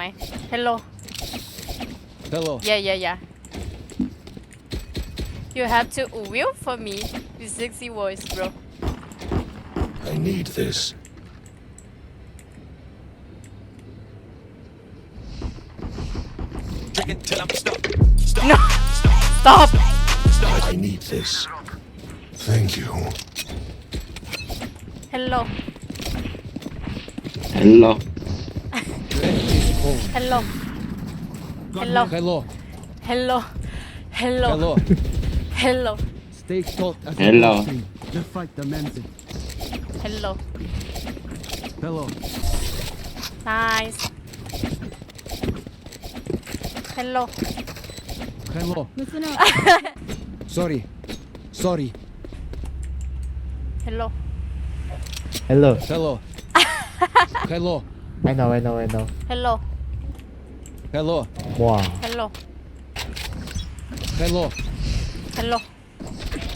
ไหม Hello Hello. yeah you have to will for me with sexy voice bro I need this. Drink it till I'm stuck. no stop I need this. Thank you. Hello Hello. Hello Hello Hello. Hello Hello Hello. Hello Stay taut as a Hello. dolphin. The fight demands it. Hello Hello. nice Hello Hello. Sorry. Sorry. Hello Hello. Hello. Hello. I know. Hello Hello. Wow. Hello Hello. Hello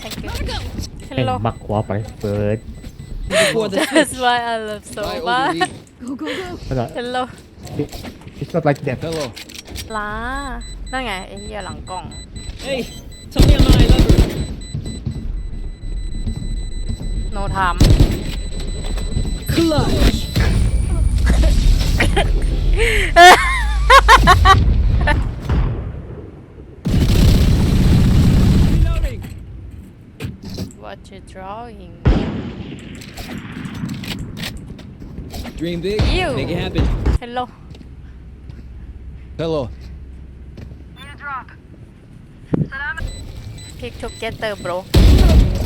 thank you แม่ง Hello มักขวาไปเฟิร์ส Before the that's why I love so Bye, much Odie. Hello It's not like that Hello. ล้านั่นไงไอ้เหี้ยหลังกล้อง Hey, tell me I'm not I love her. โนทาม Clutch. Reloading. What you drawing Dream big. Ew. Make it happen. Hello Hello. Pick together bro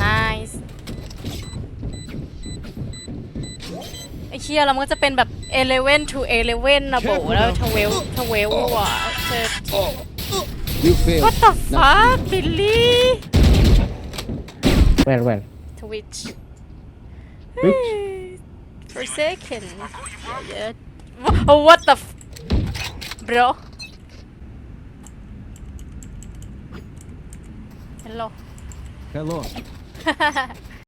Nice ไอ้เชี่ยแล้วมันก็จะเป็นแบบ11 to 11นะโบแล้ว12ว่ะเธอ You failed. What the fuck Billy Well Twitch Twitch? For a second yeah. Oh, what the bro Hello Hello.